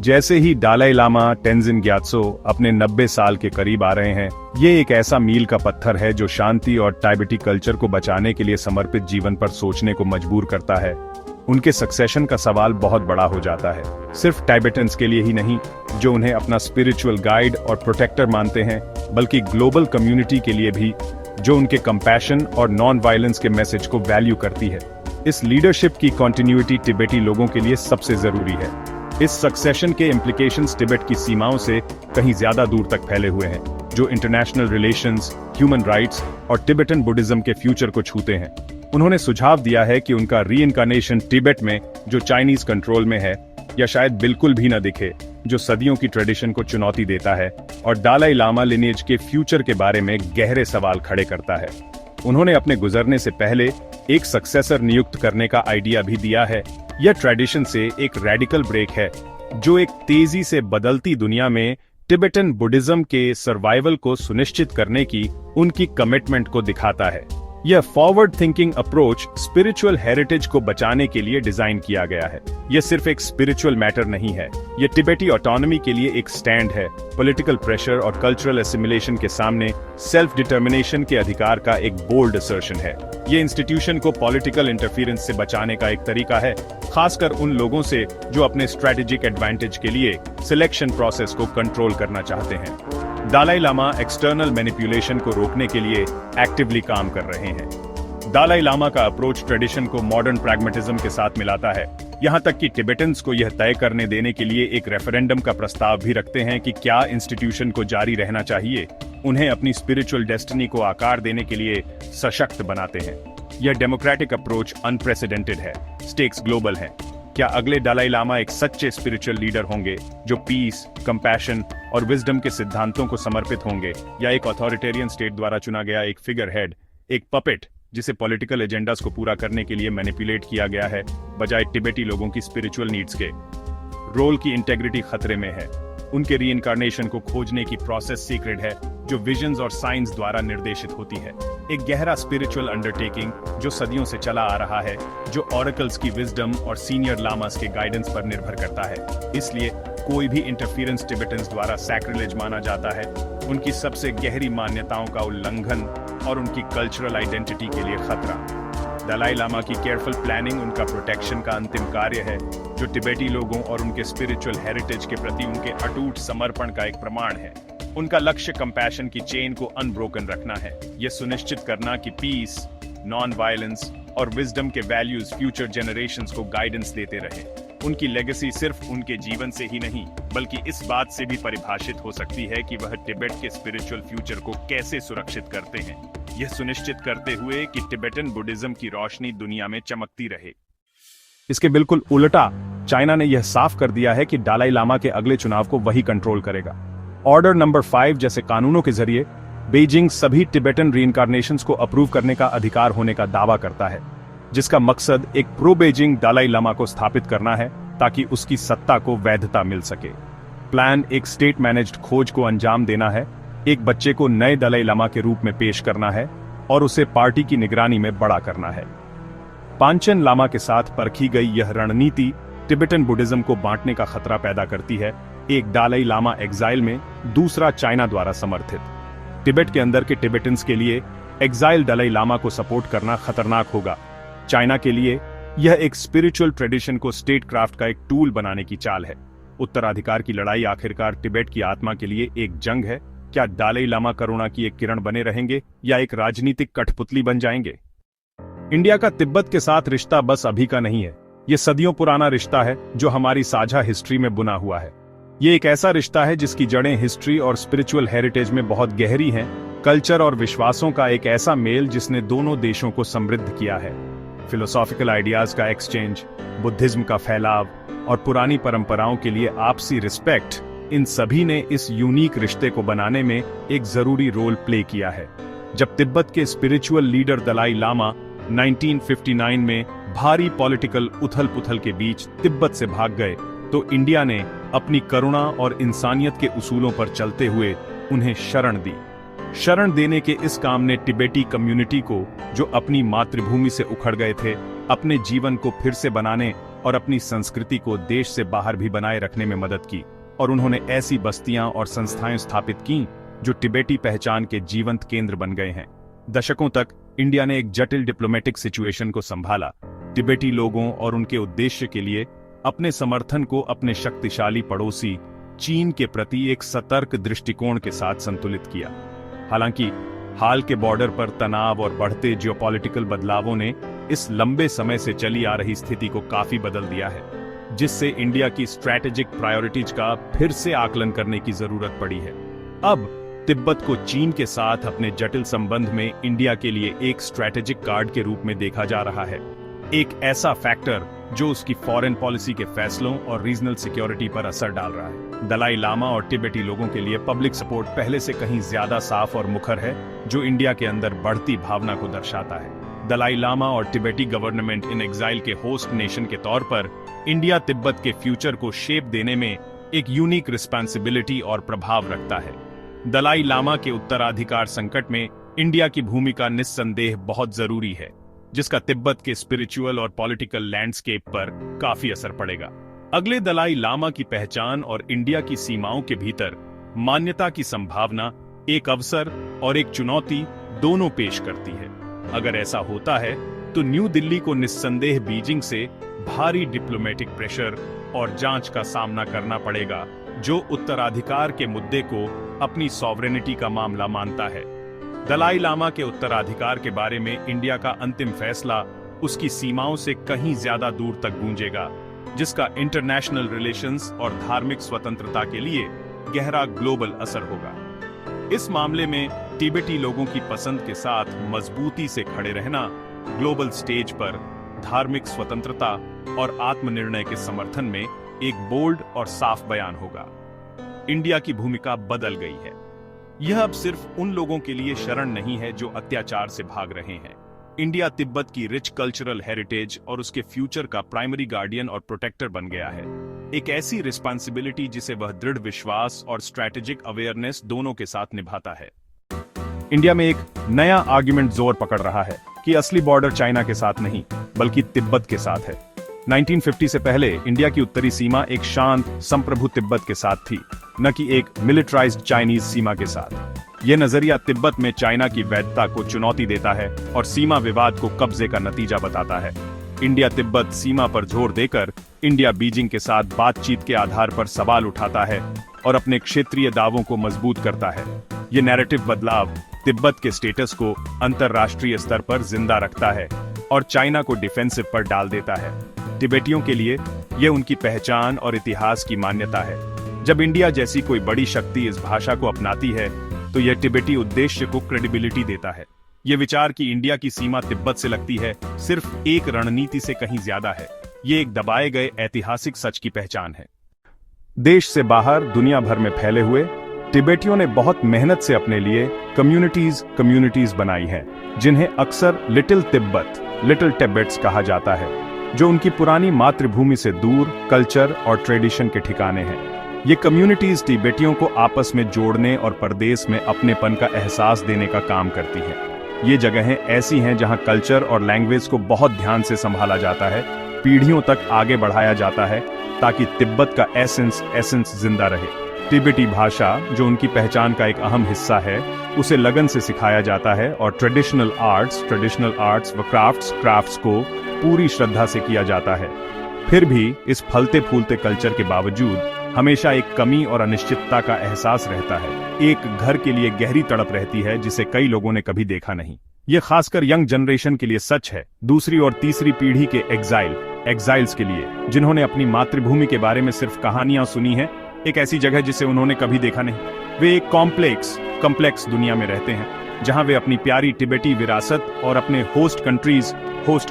जैसे ही दलाई लामा टेंजिन ग्यात्सो अपने 90 साल के करीब आ रहे हैं, ये एक ऐसा मील का पत्थर है जो शांति और टाइबेटी कल्चर को बचाने के लिए समर्पित जीवन पर सोचने को मजबूर करता है। उनके सक्सेशन का सवाल बहुत बड़ा हो जाता है, सिर्फ टाइबेटन्स के लिए ही नहीं, जो उन्हें अपना स्पिरिचुअल गाइड और प्रोटेक्टर मानते हैं, बल्कि ग्लोबल कम्युनिटी के लिए भी, जो उनके कंपैशन और नॉन वायलेंस के मैसेज को वैल्यू करती है। इस लीडरशिप की कंटिन्यूटी तिब्बती लोगों के लिए सबसे जरूरी है। इस सक्सेशन के इम्प्लीकेशंस तिब्बत की सीमाओं से कहीं ज्यादा दूर तक फैले हुए हैं, जो इंटरनेशनल रिलेशंस, ह्यूमन राइट्स और तिब्बतन बुद्धिज्म के फ्यूचर को छूते हैं। उन्होंने सुझाव दिया है कि उनका रीइंकार्नेशन तिब्बत में, जो चाइनीज कंट्रोल में है, या शायद बिल्कुल भी न दिखे, जो सदियों की ट्रेडिशन को चुनौती देता है और दलाई लामा लिनेज के फ्यूचर के बारे में गहरे सवाल खड़े करता है। उन्होंने अपने गुजरने से पहले एक सक्सेसर नियुक्त करने का आइडिया भी दिया है। यह ट्रेडिशन से एक रेडिकल ब्रेक है, जो एक तेजी से बदलती दुनिया में तिब्बतन बुद्धिज्म के सर्वाइवल को सुनिश्चित करने की उनकी कमिटमेंट को दिखाता है। यह forward thinking approach spiritual heritage को बचाने के लिए डिजाइन किया गया है। यह सिर्फ एक स्पिरिचुअल मैटर नहीं है, यह तिब्बती ऑटोनॉमी के लिए एक स्टैंड है, पॉलिटिकल प्रेशर और कल्चरल एसिमिलेशन के सामने सेल्फ डिटर्मिनेशन के अधिकार का एक बोल्ड असर्शन है। ये इंस्टीट्यूशन को पॉलिटिकल इंटरफेरेंस से बचाने का एक तरीका है, खासकर उन लोगों से जो अपने स्ट्रेटेजिक एडवांटेज के लिए सिलेक्शन प्रोसेस को कंट्रोल करना चाहते हैं। दलाई लामा एक्सटर्नल मैनिपुलेशन को रोकने के लिए एक्टिवली काम कर रहे हैं। दलाई लामा का अप्रोच ट्रेडिशन को मॉडर्न प्रैग्मेटिज्म के साथ मिलाता है, यहाँ तक कि तिब्बतन्स को यह तय करने देने के लिए एक रेफरेंडम का प्रस्ताव भी रखते हैं कि क्या इंस्टीट्यूशन को जारी रहना चाहिए। उन्हें अपनी स्पिरिचुअल डेस्टिनी को आकार देने के लिए सशक्त बनाते हैं। यह डेमोक्रेटिक अप्रोच अनप्रेसिडेंटेड है, स्टेक्स ग्लोबल हैं। क्या अगले दलाई लामा एक सच्चे स्पिरिचुअल लीडर होंगे जो पीस, कंपैशन और विजडम के सिद्धांतों को समर्पित होंगे, या एक अथॉरिटेरियन स्टेट द्वारा चुना गया एक फिगर हेड, एक पपेट जिसे पॉलिटिकल एजेंडास को पूरा करने के लिए मैनिपुलेट किया गया है, बजाय तिब्बती लोगों की स्पिरिचुअल नीड्स के? रोल की इंटेग्रिटी खतरे में है। उनके रीइंकार्नेशन को खोजने की प्रोसेस सीक्रेट है, जो विजन्स और साइंस द्वारा निर्देशित होती है। एक गहरा स्पिरिचुअल अंडरटेकिंग जो सदियों से चला आ रहा है, जो ऑरेकल्स की विजडम और सीनियर लामास के गाइडेंस पर निर्भर करता है। इसलिए कोई भी इंटरफेरेंस तिब्बतन्स द्वारा सैक्रिलेज माना जाता है, उनकी सबसे गहरी मान्यताओं का उल्लंघन और उनकी कल्चरल आइडेंटिटी के लिए खतरा। दलाई लामा की केयरफुल प्लानिंग उनका प्रोटेक्शन का अंतिम कार्य है, जो तिब्बती लोगों और उनके स्पिरिचुअल हेरिटेज के प्रति उनके अटूट समर्पण का एक प्रमाण है। उनका लक्ष्य कंपैशन की चेन को अनब्रोकन रखना है, यह सुनिश्चित करना कि पीस, नॉन वायलेंस और विजडम के वैल्यूज फ्यूचर जनरेशंस को गाइडेंस देते रहे। उनकी लेगेसी सिर्फ उनके जीवन से ही नहीं, बल्कि इस बात से भी परिभाषित हो सकती है कि वह तिब्बत के स्पिरिचुअल फ्यूचर को कैसे सुरक्षित करते हैं, यह सुनिश्चित करते हुए कि तिब्बतन बुद्धिज्म की रोशनी दुनिया में चमकती रहे। इसके बिल्कुल उल्टा चाइना ने यह साफ कर दिया है कि दलाई लामा के अगले चुनाव को वही कंट्रोल करेगा। ऑर्डर नंबर 5 जैसे कानूनों के जरिए बीजिंग सभी तिब्बतन रीइंकार्नेशंस को अप्रूव करने का अधिकार होने का दावा करता है, जिसका मकसद एक प्रो बीजिंग दलाई लामा को स्थापित करना है ताकि उसकी सत्ता को वैधता मिल सके। प्लान एक स्टेट मैनेज्ड खोज को अंजाम देना है, एक बच्चे को नए दलाई लामा के रूप में पेश करना है और उसे पार्टी की निगरानी में बड़ा करना है। पांचन लामा के साथ परखी गई यह रणनीति तिब्बतन बुद्धिज्म को बांटने का खतरा पैदा करती है, एक दलाई लामा एग्जाइल में, दूसरा चाइना द्वारा समर्थित। तिब्बत के अंदर के तिब्बतन्स के लिए एग्जाइल दलाई लामा को सपोर्ट करना खतरनाक होगा। चाइना के लिए यह एक स्पिरिचुअल ट्रेडिशन को स्टेट क्राफ्ट का एक टूल बनाने की चाल है। उत्तराधिकार की लड़ाई आखिरकार तिब्बत की आत्मा के लिए एक जंग है। क्या दलाई लामा करुणा की एक किरण बने रहेंगे या एक राजनीतिक कठपुतली बन जाएंगे? इंडिया का तिब्बत के साथ रिश्ता बस अभी का नहीं है, यह सदियों पुराना रिश्ता है जो हमारी साझा हिस्ट्री में बुना हुआ है। ये एक ऐसा रिश्ता है जिसकी जड़ें हिस्ट्री और स्पिरिचुअल हेरिटेज में बहुत गहरी हैं, कल्चर और विश्वासों का एक ऐसा मेल जिसने दोनों देशों को समृद्ध किया है। फिलोसॉफिकल आइडियाज का एक्सचेंज, बुद्धिज्म का फैलाव और पुरानी परंपराओं के लिए आपसी रिस्पेक्ट, इन सभी ने इस यूनिक रिश्ते को बनाने में एक जरूरी रोल प्ले किया है। जब तिब्बत के स्पिरिचुअल लीडर दलाई लामा 1959 में भारी पॉलिटिकल उथल-पुथल के बीच तिब्बत से भाग गए, तो इंडिया ने अपनी करुणा और इंसानियत के उसूलों पर चलते हुए उन्हें शरण दी। शरण देने के इस काम ने तिब्बती कम्युनिटी को, जो अपनी मातृभूमि से उखड़ गए थे, अपने जीवन को फिर से बनाने और अपनी संस्कृति को देश से बाहर भी बनाए रखने में मदद की, और उन्होंने ऐसी बस्तियां और संस्थाएं स्थापित की जो तिब्बती पहचान के जीवंत केंद्र बन गए हैं। दशकों तक इंडिया ने एक जटिल डिप्लोमेटिक सिचुएशन को संभाला, तिब्बती लोगों और उनके उद्देश्य के लिए अपने समर्थन को अपने शक्तिशाली पड़ोसी चीन के प्रति एक सतर्क दृष्टिकोण के साथ संतुलित किया। हालांकि हाल के बॉर्डर पर तनाव और बढ़ते जियोपॉलिटिकल बदलावों ने इस लंबे समय से चली आ रही स्थिति को काफी बदल दिया है, जिससे इंडिया की स्ट्रैटेजिक प्रायोरिटीज का फिर से आकलन करने की जरूरत पड़ी है। अब तिब्बत को चीन के साथ अपने जटिल संबंध में इंडिया के लिए एक स्ट्रैटेजिक कार्ड के रूप में देखा जा रहा है, एक ऐसा फैक्टर जो उसकी फॉरेन पॉलिसी के फैसलों और रीजनल सिक्योरिटी पर असर डाल रहा है। दलाई लामा और तिब्बती लोगों के लिए पब्लिक सपोर्ट पहले से कहीं ज्यादा साफ और मुखर है, जो इंडिया के अंदर बढ़ती भावना को दर्शाता है। दलाई लामा और तिब्बती गवर्नमेंट इन एग्जाइल के होस्ट नेशन के तौर पर इंडिया तिब्बत के फ्यूचर को शेप देने में एक यूनिक रिस्पांसिबिलिटी और प्रभाव रखता है। दलाई लामा के उत्तराधिकार संकट में इंडिया की भूमिका निस्संदेह बहुत जरूरी है, जिसका तिब्बत के स्पिरिचुअल और पॉलिटिकल लैंडस्केप पर काफी असर पड़ेगा। अगले दलाई लामा की पहचान और इंडिया की सीमाओं के भीतर मान्यता की संभावना एक अवसर और एक चुनौती दोनों पेश करती है। अगर ऐसा होता है तो न्यू दिल्ली को निस्संदेह बीजिंग से भारी डिप्लोमेटिक प्रेशर और जांच का सामना करना पड़ेगा, जो उत्तराधिकार के मुद्दे को अपनी सॉवरेनिटी का मामला मानता है। दलाई लामा के उत्तराधिकार के बारे में इंडिया का अंतिम फैसला उसकी सीमाओं से कहीं ज्यादा दूर तक गूंजेगा, जिसका इंटरनेशनल रिलेशंस और धार्मिक स्वतंत्रता के लिए गहरा ग्लोबल असर होगा। इस मामले में तिब्बती लोगों की पसंद के साथ मजबूती से खड़े रहना ग्लोबल स्टेज पर धार्मिक स्वतंत्रता और आत्मनिर्णय के समर्थन में एक बोल्ड और साफ बयान होगा। इंडिया की भूमिका बदल गई है। यह अब सिर्फ उन लोगों के लिए शरण नहीं है जो अत्याचार से भाग रहे हैं। इंडिया तिब्बत की रिच कल्चरल हेरिटेज और उसके फ्यूचर का प्राइमरी गार्डियन और प्रोटेक्टर बन गया है, एक ऐसी रिस्पांसिबिलिटी जिसे वह दृढ़ विश्वास और स्ट्रैटेजिक अवेयरनेस दोनों के साथ निभाता है। इंडिया में एक नया आर्ग्यूमेंट जोर पकड़ रहा है कि असली बॉर्डर चाइना के साथ नहीं बल्कि तिब्बत के साथ है। 1950 से पहले इंडिया की उत्तरी सीमा एक शांत संप्रभु तिब्बत के साथ थी, न कि एक मिलिटराइज्ड चाइनीज सीमा के साथ। यह नजरिया तिब्बत में चाइना की वैधता को चुनौती देता है और सीमा विवाद को कब्जे का नतीजा बताता है। इंडिया तिब्बत सीमा पर जोर देकर इंडिया बीजिंग के साथ बातचीत के आधार पर सवाल उठाता है और अपने क्षेत्रीय दावों को मजबूत करता है। ये नैरेटिव बदलाव तिब्बत के स्टेटस को अंतरराष्ट्रीय स्तर पर जिंदा रखता है और चाइना को डिफेंसिव पर डाल देता है। तिब्बतियों के लिए यह उनकी पहचान और इतिहास की मान्यता है। जब इंडिया जैसी कोई बड़ी शक्ति इस भाषा को अपनाती है तो यह तिब्बती उद्देश्य को क्रेडिबिलिटी देता है। यह विचार कि इंडिया की सीमा तिब्बत से लगती है सिर्फ एक रणनीति से कहीं ज्यादा है। ये एक दबाए गए ऐतिहासिक सच की पहचान है। देश से बाहर दुनिया भर में फैले हुए तिब्बतियों ने बहुत मेहनत से अपने लिए कम्युनिटीज बनाई हैं, जिन्हें अक्सर लिटिल टिब्बट्स कहा जाता है, जो उनकी पुरानी मातृभूमि से दूर कल्चर और ट्रेडिशन के ठिकाने हैं। ये कम्युनिटीज तिब्बतियों को आपस में जोड़ने और परदेश में अपनेपन का एहसास देने का काम करती हैं। ये जगहें ऐसी हैं जहां कल्चर और लैंग्वेज को बहुत ध्यान से संभाला जाता है, पीढ़ियों तक आगे बढ़ाया जाता है ताकि तिब्बत का एसेंस जिंदा रहे। तिब्बती भाषा, जो उनकी पहचान का एक अहम हिस्सा है, उसे लगन से सिखाया जाता है और ट्रेडिशनल आर्ट्स व क्राफ्ट्स को पूरी श्रद्धा से किया जाता है। फिर भी इस फलते फूलते कल्चर के बावजूद हमेशा एक कमी और अनिश्चितता का एहसास रहता है। एक घर के लिए गहरी तड़प रहती है जिसे कई लोगों ने कभी देखा नहीं। ये खासकर यंग जनरेशन के लिए सच है, दूसरी और तीसरी पीढ़ी के एग्जाइल्स के लिए, जिन्होंने अपनी मातृभूमि के बारे में सिर्फ कहानियां सुनी हैं, एक ऐसी जगह जिसे उन्होंने कभी देखा नहीं। वे एक कॉम्प्लेक्स दुनिया में रहते हैं जहां वे अपनी प्यारी तिब्बती विरासत और अपने होस्ट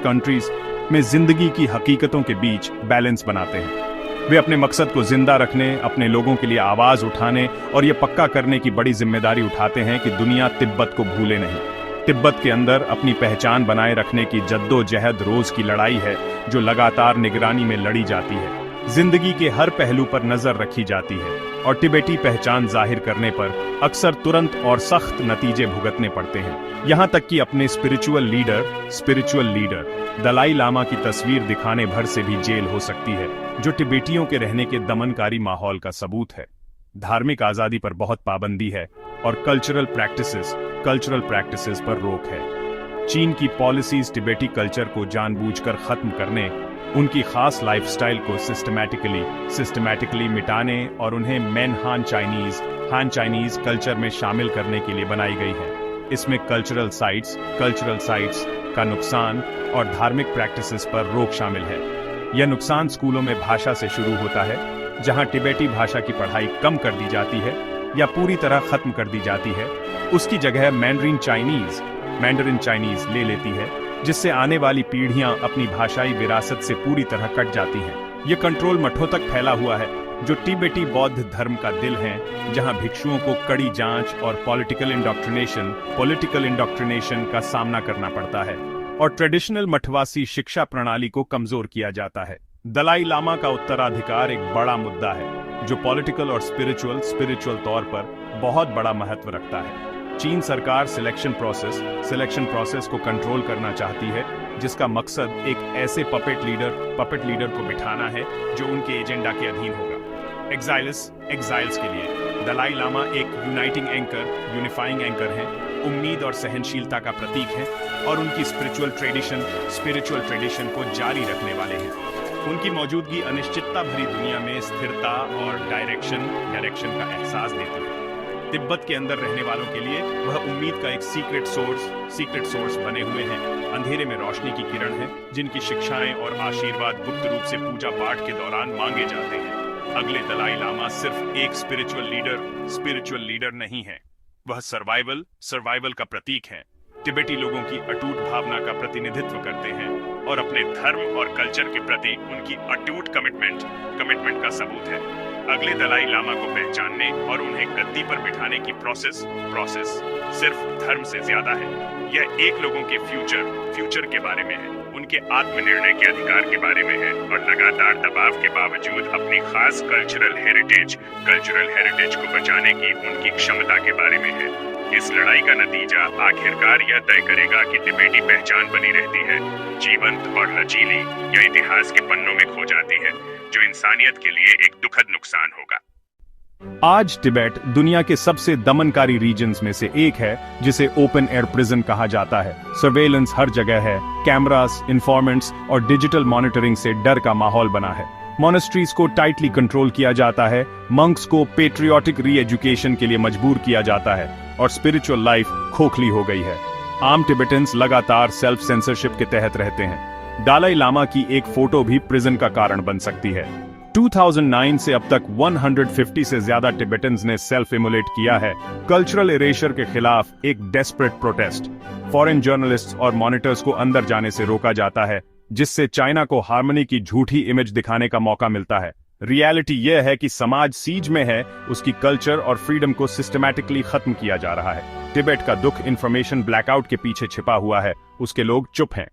कंट्रीज में जिंदगी की हकीकतों के बीच बैलेंस बनाते हैं। वे अपने मकसद को जिंदा रखने, अपने लोगों के लिए आवाज उठाने और ये पक्का करने की बड़ी जिम्मेदारी उठाते हैं कि दुनिया तिब्बत को भूले नहीं। तिब्बत के अंदर अपनी पहचान बनाए रखने की जद्दोजहद रोज की लड़ाई है, जो लगातार निगरानी में लड़ी जाती है। जिंदगी के हर पहलू पर नजर रखी जाती है। और तिब्बती पहचान जाहिर करने पर अक्सर तुरंत और सख्त नतीजे भुगतने पड़ते हैं। यहाँ तक कि अपने स्पिरिचुअल लीडर दलाई लामा की तस्वीर दिखाने भर से भी जेल हो सकती है, जो तिब्बतियों के रहने के दमनकारी माहौल का सबूत है। धार्मिक आजादी पर बहुत पाबंदी है और कल्चरल प्रैक्टिसेस पर रोक है। चीन की पॉलिसीज तिब्बती कल्चर को जानबूझकर खत्म करने, उनकी खास लाइफस्टाइल को सिस्टमैटिकली मिटाने और उन्हें हान चाइनीज कल्चर में शामिल करने के लिए बनाई गई है। इसमें कल्चरल साइट्स का नुकसान और धार्मिक प्रैक्टिसेस पर रोक शामिल है। यह नुकसान स्कूलों में भाषा से शुरू होता है, जहां तिब्बती भाषा की पढ़ाई कम कर दी जाती है या पूरी तरह खत्म कर दी जाती है। उसकी जगह मैंडरिन चाइनीज ले लेती है, जिससे आने वाली पीढ़ियां अपनी भाषाई विरासत से पूरी तरह कट जाती हैं। ये कंट्रोल मठों तक फैला हुआ है, जो तिब्बती बौद्ध धर्म का दिल हैं, जहां भिक्षुओं को कड़ी जांच और पॉलिटिकल इंडोक्ट्रिनेशन का सामना करना पड़ता है और ट्रेडिशनल मठवासी शिक्षा प्रणाली को कमजोर किया जाता है। दलाई लामा का उत्तराधिकार एक बड़ा मुद्दा है, जो पॉलिटिकल और स्पिरिचुअल तौर पर बहुत बड़ा महत्व रखता है। चीन सरकार सिलेक्शन प्रोसेस को कंट्रोल करना चाहती है, जिसका मकसद एक ऐसे पपेट लीडर को बिठाना है जो उनके एजेंडा के अधीन होगा। एग्जाइल्स के लिए दलाई लामा एक यूनिफाइंग एंकर है, उम्मीद और सहनशीलता का प्रतीक है और उनकी स्पिरिचुअल ट्रेडिशन को जारी रखने वाले हैं। उनकी मौजूदगी अनिश्चितता भरी दुनिया में स्थिरता और डायरेक्शन का एहसास देती है। तिब्बत के अंदर रहने वालों के लिए वह उम्मीद का एक सीक्रेट सोर्स बने हुए हैं। अंधेरे में रोशनी की किरण है, जिनकी शिक्षाएं और आशीर्वाद गुप्त रूप से पूजा पाठ के दौरान मांगे जाते हैं। अगले दलाई लामा सिर्फ एक स्पिरिचुअल लीडर नहीं है, वह सर्वाइवल का प्रतीक है। तिब्बती लोगों की अटूट भावना का प्रतिनिधित्व करते हैं और अपने धर्म और कल्चर के प्रति उनकी अटूट कमिटमेंट का सबूत है। अगले दलाई लामा को पहचानने और उन्हें गद्दी पर बिठाने की प्रोसेस सिर्फ धर्म से ज्यादा है। यह एक लोगों के फ्यूचर के बारे में है, उनके आत्मनिर्णय के अधिकार के बारे में है और लगातार दबाव के बावजूद अपनी खास कल्चरल हेरिटेज को बचाने की उनकी क्षमता के बारे में है। इस लड़ाई का नतीजा आखिरकार यह तय करेगा कि तिब्बती पहचान बनी रहती है, जीवंत और लचीली, या इतिहास के पन्नों में खो जाती है, जो इंसानियत के लिए एक दुखद नुकसान होगा। आज तिब्बत दुनिया के सबसे दमनकारी रीजन्स में से एक है, जिसे ओपन एयर प्रिजन कहा जाता है। सर्वेलेंस हर जगह है, कैमरास, इन्फॉर्मेंट्स और डिजिटल मॉनिटरिंग से डर का माहौल बना है। मॉनेस्ट्रीज को टाइटली कंट्रोल किया जाता है, मंक्स को पेट्रियोटिक री एजुकेशन के लिए मजबूर किया जाता है और स्पिरिचुअल लाइफ खोखली हो गई है। आम टिबेटन्स लगातार सेल्फ सेंसरशिप के तहत रहते हैं। दलाई लामा की एक फोटो भी प्रिजन का कारण बन सकती है। 2009 से अब तक 150 से ज्यादा टिबेटन्स ने सेल्फ इमुलेट किया है। कल्चरल इरेशर के खिलाफ एक डेस्परेट प्रोटेस्ट। फॉरेन जर्नलिस्ट्स और मॉनिटर्स को अंदर जाने से रोका जाता है, जिससे चाइना को हार्मनी की झूठी इमेज दिखाने का मौका मिलता है। रियलिटी यह है कि समाज सीज में है, उसकी कल्चर और फ्रीडम को सिस्टमैटिकली खत्म किया जा रहा है। तिब्बत का दुख इंफॉर्मेशन ब्लैकआउट के पीछे छिपा हुआ है, उसके लोग चुप हैं।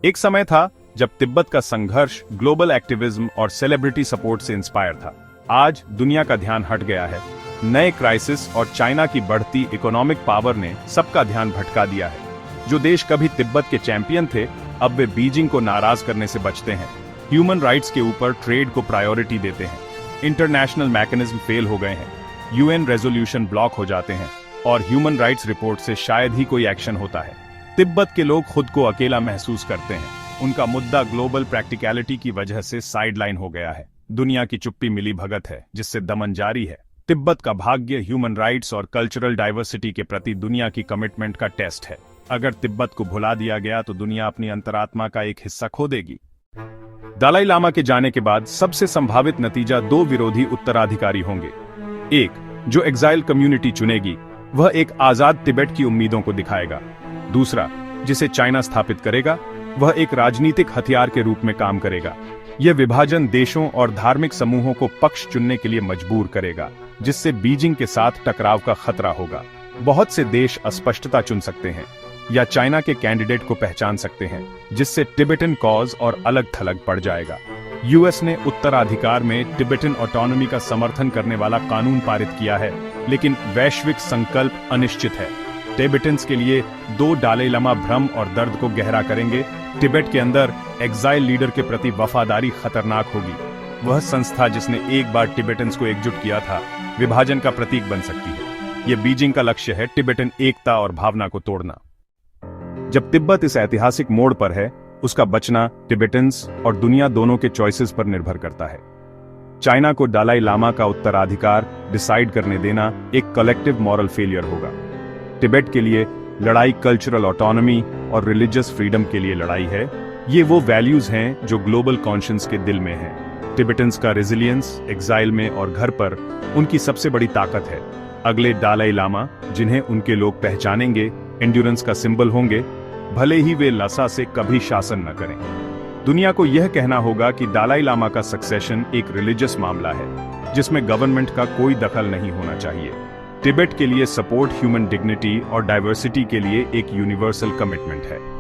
एक समय था जब तिब्बत का संघर्ष ग्लोबल एक्टिविज्म और सेलिब्रिटी सपोर्ट से इंस्पायर था। आज दुनिया का ध्यान हट गया है। नए क्राइसिस और चाइना की बढ़ती इकोनॉमिक पावर ने सबका ध्यान भटका दिया है। जो देश कभी तिब्बत के चैंपियन थे, अब वे बीजिंग को नाराज करने से बचते हैं। ह्यूमन राइट्स के ऊपर ट्रेड को प्रायोरिटी देते हैं। इंटरनेशनल मैकेनिज्म फेल हो गए हैं, यूएन रेजोल्यूशन ब्लॉक हो जाते हैं और ह्यूमन राइट्स रिपोर्ट से शायद ही कोई एक्शन होता है। तिब्बत के लोग खुद को अकेला महसूस करते हैं। उनका मुद्दा ग्लोबल प्रैक्टिकलिटी की वजह से साइडलाइन हो गया है। दुनिया की चुप्पी मिली भगत है, जिससे दमन जारी है। तिब्बत का भाग्य ह्यूमन राइट्स और कल्चरल डाइवर्सिटी के प्रति दुनिया की कमिटमेंट का टेस्ट है। अगर तिब्बत को भुला दिया गया तो दुनिया अपनी अंतरात्मा का एक हिस्सा खो देगी। दलाई लामा के जाने के बाद सबसे संभावित नतीजा दो विरोधी उत्तराधिकारी होंगे। एक, जो एग्जाइल कम्युनिटी चुनेगी, वह एक आजाद तिब्बत की उम्मीदों को दिखाएगा। दूसरा, जिसे चाइना स्थापित करेगा, वह एक राजनीतिक हथियार के रूप में काम करेगा। यह विभाजन देशों और धार्मिक समूहों को पक्ष चुनने के लिए मजबूर करेगा, जिससे बीजिंग के साथ टकराव का खतरा होगा। बहुत से देश अस्पष्टता चुन सकते हैं या चाइना के कैंडिडेट को पहचान सकते हैं, जिससे तिब्बतन कॉज और अलग थलग पड़ जाएगा। यूएस ने उत्तराधिकार में तिब्बतन ऑटोनॉमी का समर्थन करने वाला कानून पारित किया है, लेकिन वैश्विक संकल्प अनिश्चित है। तिब्बतन्स के लिए 2 दलाई लामा भ्रम और दर्द को गहरा करेंगे। तिब्बत के अंदर एग्जाइल लीडर के प्रति वफादारी खतरनाक होगी। वह संस्था जिसने एक बार तिब्बतन्स को एकजुट किया था, विभाजन का प्रतीक बन सकती है। यह बीजिंग का लक्ष्य है, तिब्बतन एकता और भावना को तोड़ना। जब तिब्बत इस ऐतिहासिक मोड़ पर है, उसका बचना तिब्बतन्स और दुनिया दोनों के चॉइसेस पर निर्भर करता है। चाइना को दलाई लामा का उत्तराधिकार डिसाइड करने देना एक कलेक्टिव मॉरल फेलियर होगा। तिब्बत के लिए लड़ाई कल्चरल ऑटोनॉमी और रिलीजियस फ्रीडम के लिए लड़ाई है। ये वो वैल्यूज हैं जो ग्लोबल कॉन्शियंस के दिल में हैं। तिब्बतन्स का रेजिलियंस एग्जाइल में और घर पर उनकी सबसे बड़ी ताकत है। अगले दलाई लामा, जिन्हें उनके लोग पहचानेंगे, एंड्योरेंस का सिंबल होंगे, भले ही वे लसा से कभी शासन न करें। दुनिया को यह कहना होगा कि दलाई लामा का सक्सेशन एक रिलीजियस मामला है, जिसमें गवर्नमेंट का कोई दखल नहीं होना चाहिए। तिब्बत के लिए सपोर्ट ह्यूमन डिग्निटी और डाइवर्सिटी के लिए एक यूनिवर्सल कमिटमेंट है।